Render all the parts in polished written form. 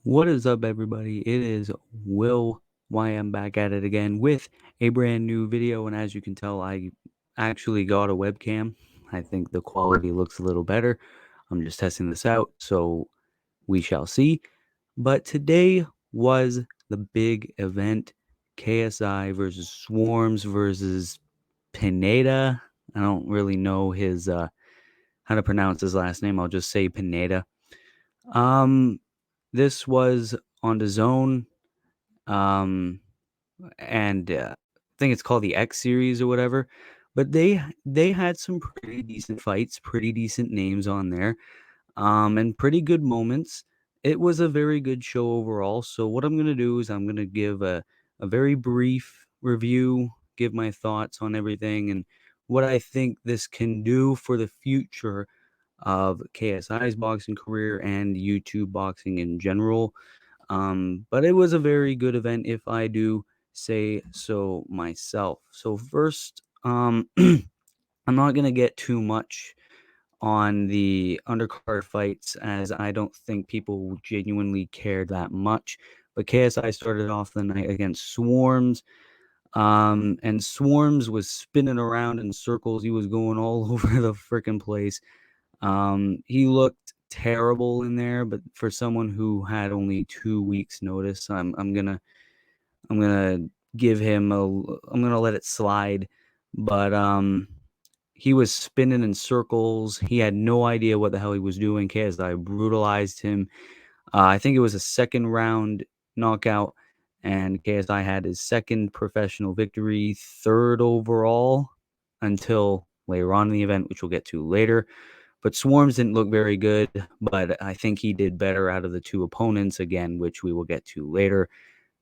What is up, everybody? It is Will YM back at it again with a brand new video. And as you can tell, I actually got a webcam. I think the quality looks a little better. I'm just testing this out, so we shall see. But today was the big event, KSI versus Swarms versus Pineda. I don't really know his how to pronounce his last name. I'll just say Pineda. Um, this was on the Zone, um, and I think it's called the X series or whatever. But they had some pretty decent fights, pretty decent names on there, and pretty good moments. It was a very good show overall. So what I'm gonna do is I'm gonna give a very brief review, give my thoughts on everything, and what I think this can do for the future of KSI's boxing career and YouTube boxing in general. But it was a very good event, if I do say so myself. So first, I'm not gonna get too much on the undercard fights as I don't think people genuinely cared that much. But KSI started off the night against Swarms. And Swarms was spinning around in circles. He was going all over the freaking place. He looked terrible in there, but for someone who had only 2 weeks notice, I'm gonna give him I'm gonna let it slide. But he was spinning in circles. He had no idea what the hell he was doing. KSI brutalized him. I think it was a second round knockout, and KSI had his second professional victory, third overall, until later on in the event, which we'll get to later. But Swarms didn't look very good, but I think he did better out of the two opponents, again, which we will get to later.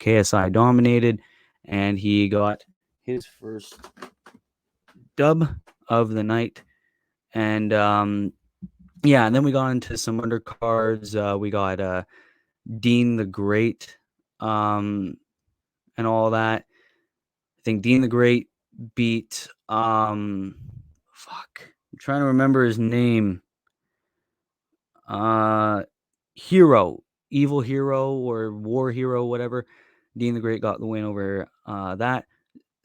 KSI dominated, and he got his first dub of the night. And yeah, and then we got into some undercards. We got Dean the Great, and all that. I think Dean the Great beat fuck. I'm trying to remember his name. Hero, Evil Hero or War Hero, whatever. Dean the Great got the win over that.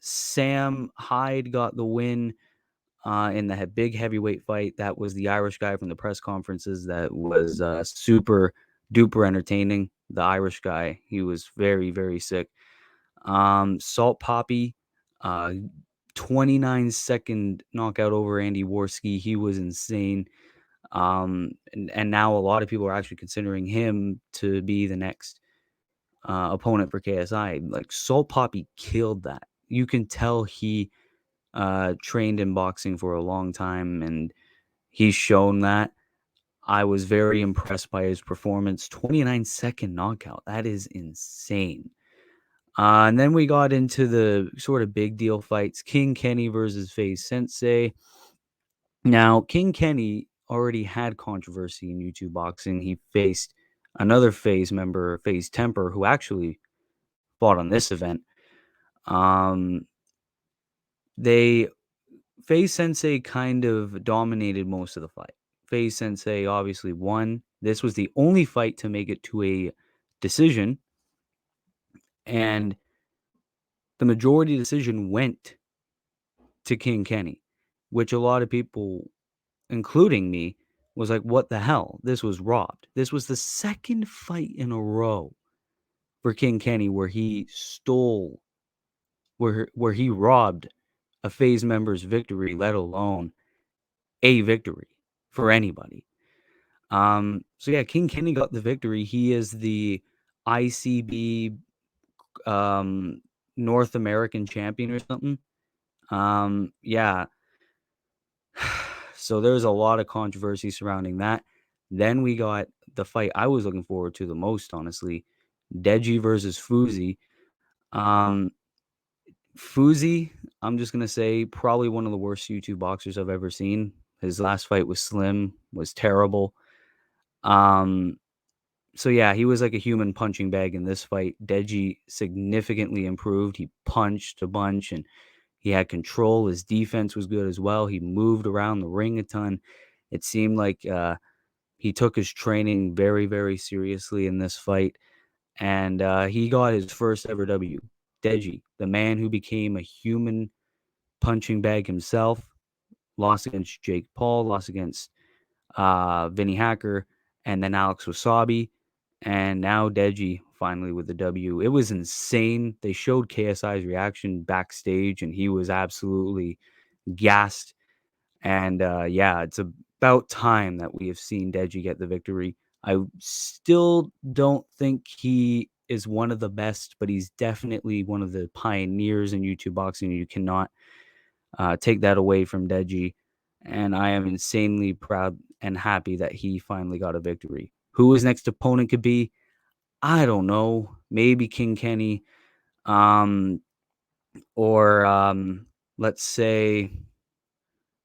Sam Hyde got the win in the big heavyweight fight. That was the Irish guy from the press conferences. That was super duper entertaining. The Irish guy, he was very, very sick. Salt Poppy, 29-second knockout over Andy Worski. He was insane. And now a lot of people are actually considering him to be the next opponent for KSI. Like Salt Poppy killed that. You can tell he trained in boxing for a long time, and he's shown that. I was very impressed by his performance. 29-second knockout. That is insane. And then we got into the sort of big deal fights. King Kenny versus FaZe Sensei. Now, King Kenny already had controversy in YouTube boxing. He faced another FaZe member, FaZe Temper, who actually fought on this event. They FaZe Sensei kind of dominated most of the fight. FaZe Sensei obviously won. This was the only fight to make it to a decision, and the majority decision went to King Kenny, which a lot of people, including me, was like, what the hell? This was robbed. This was the second fight in a row for King Kenny where he stole, where he robbed a FaZe member's victory, let alone a victory for anybody. So yeah, King Kenny got the victory. He is the ICB North American champion or something. Yeah. So there's a lot of controversy surrounding that. Then we got the fight I was looking forward to the most, honestly. Deji versus Fousey. Um, Fousey, I'm just gonna say, probably one of the worst YouTube boxers I've ever seen. His last fight was Slim, was terrible. Um, so yeah, he was like a human punching bag in this fight. Deji significantly improved. He punched a bunch and he had control. His defense was good as well. He moved around the ring a ton. It seemed like He took his training very, very seriously in this fight, and he got his first ever W. Deji, the man who became a human punching bag himself, lost against Jake Paul, lost against Vinny Hacker, and then Alex Wasabi, and now Deji finally with the W. It was insane. They showed KSI's reaction backstage, and he was absolutely gassed. And yeah, it's about time that we have seen Deji get the victory. I still don't think he is one of the best, but he's definitely one of the pioneers in YouTube boxing. You cannot take that away from Deji. And I am insanely proud and happy that he finally got a victory. Who his next opponent could be, I don't know. Maybe King Kenny, um, or let's say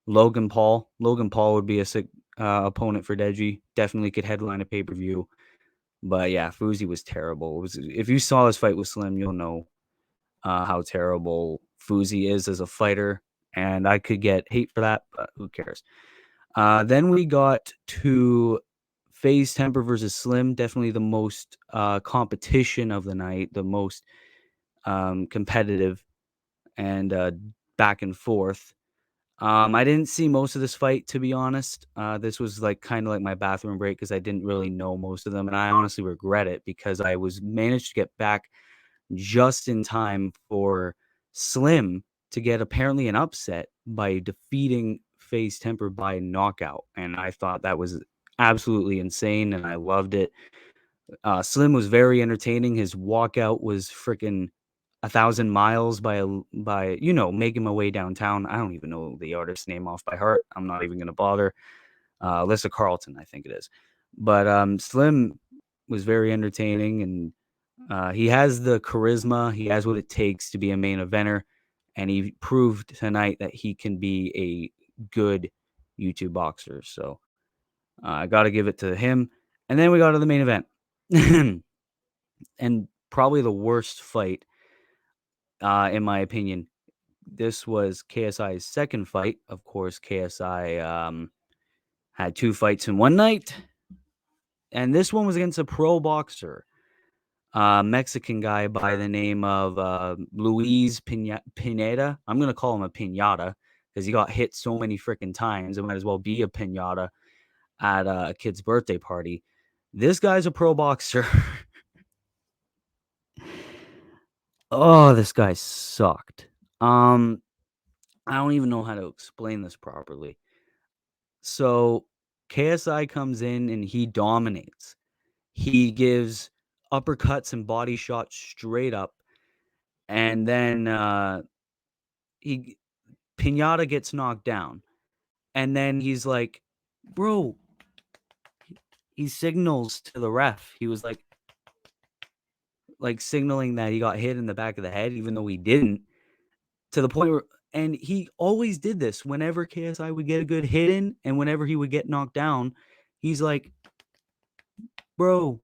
Logan Paul. Logan Paul would be a sick opponent for Deji. Definitely could headline a pay-per-view. But yeah, Fousey was terrible. If you saw his fight with Slim, you'll know how terrible Fousey is as a fighter. And I could get hate for that, but who cares? Then we got to FaZe Temper versus Slim. Definitely the most competition of the night, the most competitive and back and forth. I didn't see most of this fight, to be honest. This was like kind of like my bathroom break because I didn't really know most of them, and I honestly regret it because I was managed to get back just in time for Slim to get apparently an upset by defeating FaZe Temper by knockout, and I thought that was absolutely insane, and I loved it. Slim was very entertaining. His walkout was freaking 1,000 miles by making my way downtown. I don't even know the artist's name off by heart. I'm not even gonna bother. Alyssa Carlton, I think it is. But Slim was very entertaining, and he has the charisma. He has what it takes to be a main eventer, and he proved tonight that he can be a good YouTube boxer. So I got to give it to him. And then we got to the main event, and probably the worst fight, in my opinion. This was KSI's second fight. Of course, KSI had two fights in one night, and this one was against a pro boxer, Mexican guy by the name of Luis Pineda. I'm going to call him a pinata because he got hit so many freaking times. It might as well be a pinata at a kid's birthday party. This guy's a pro boxer. Oh, this guy sucked. I don't even know how to explain this properly. So KSI comes in and he dominates. He gives uppercuts and body shots straight up, and then he Pinata gets knocked down, and then he's like, "Bro," he signals to the ref. He was like signaling that he got hit in the back of the head, even though he didn't. To the point where, and he always did this whenever KSI would get a good hit in, and whenever he would get knocked down, he's like, "Bro."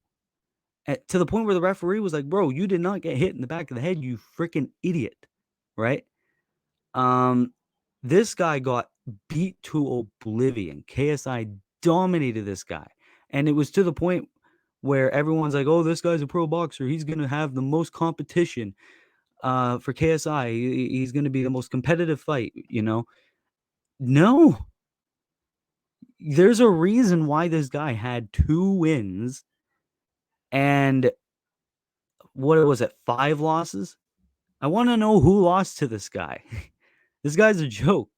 To the point where the referee was like, "Bro, you did not get hit in the back of the head, you freaking idiot." Right? Um, this guy got beat to oblivion. KSI dominated this guy. And it was to the point where everyone's like, "Oh, this guy's a pro boxer. He's going to have the most competition for KSI. He's going to be the most competitive fight, you know?" No. There's a reason why this guy had 2 wins and what was it? 5 losses? I want to know who lost to this guy. This guy's a joke.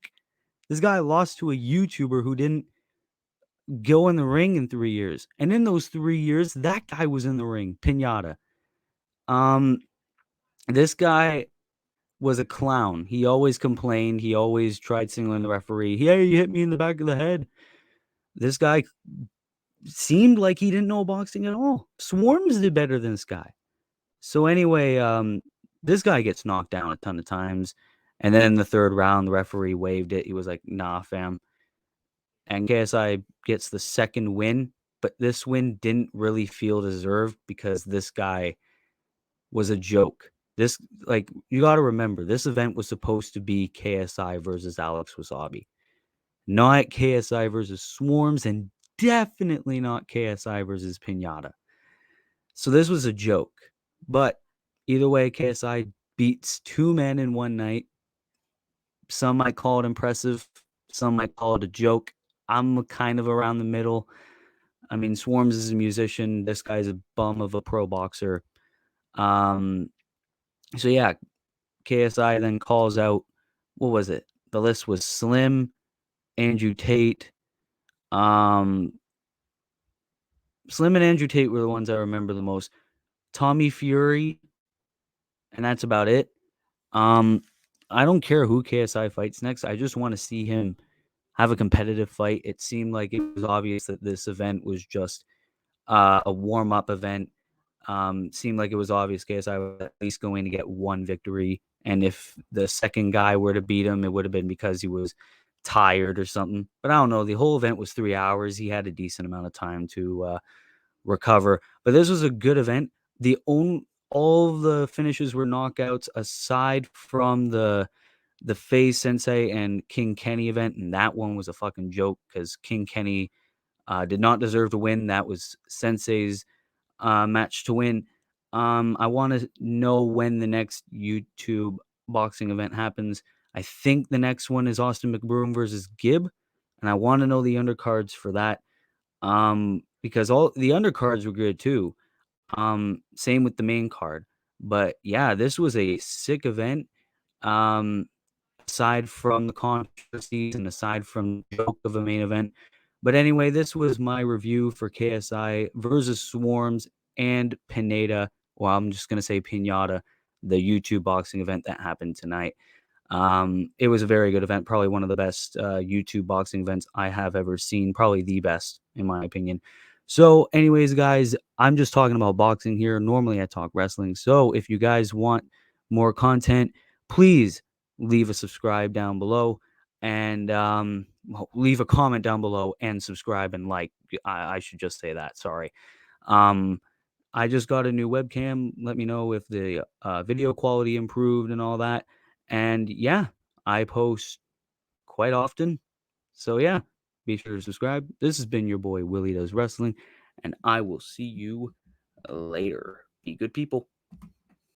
This guy lost to a YouTuber who didn't go in the ring in 3 years. And in those 3 years, that guy was in the ring, Pinata. Um, this guy was a clown. He always complained. He always tried signaling the referee. "Hey, you hit me in the back of the head." This guy seemed like he didn't know boxing at all. Swarms did better than this guy. So anyway, this guy gets knocked down a ton of times. And then in the third round, the referee waived it. He was like, "Nah, fam." And KSI gets the second win, but this win didn't really feel deserved because this guy was a joke. This, like, you got to remember, this event was supposed to be KSI versus Alex Wasabi, not KSI versus Swarms. And definitely not KSI versus Pinata. So this was a joke. But either way, KSI beats two men in one night. Some might call it impressive, some might call it a joke. I'm kind of around the middle. I mean, Swarms is a musician. This guy's a bum of a pro boxer. Um, so yeah, KSI then calls out, what was it? The list was Slim, Andrew Tate. Um, Slim and Andrew Tate were the ones I remember the most. Tommy Fury, and that's about it. Um, I don't care who KSI fights next. I just want to see him have a competitive fight. It seemed like it was obvious that this event was just a warm up event. Seemed like it was obvious KSI was at least going to get one victory. And if the second guy were to beat him, it would have been because he was tired or something. But I don't know. The whole event was 3 hours. He had a decent amount of time to recover. But this was a good event. All of the finishes were knockouts aside from the Faye Sensei and King Kenny event, and that one was a fucking joke because King Kenny did not deserve to win. That was Sensei's match to win. I want to know when the next YouTube boxing event happens. I think the next one is Austin McBroom versus Gibb, and I want to know the undercards for that. Because all the undercards were good too. Same with the main card. But yeah, this was a sick event. Um, aside from the controversies and aside from the joke of a main event. But anyway, this was my review for KSI versus Swarms and Pineda. Well, I'm just gonna say Pinata, the YouTube boxing event that happened tonight. It was a very good event, probably one of the best YouTube boxing events I have ever seen, probably the best in my opinion. So, anyways, guys, I'm just talking about boxing here. Normally, I talk wrestling. So, if you guys want more content, please leave a subscribe down below and well, leave a comment down below and subscribe and like. I should just say that. Sorry. Um, I just got a new webcam. Let me know if the video quality improved and all that. And yeah, I post quite often. So yeah, be sure to subscribe. This has been your boy Willie Does Wrestling, and I will see you later. Be good people.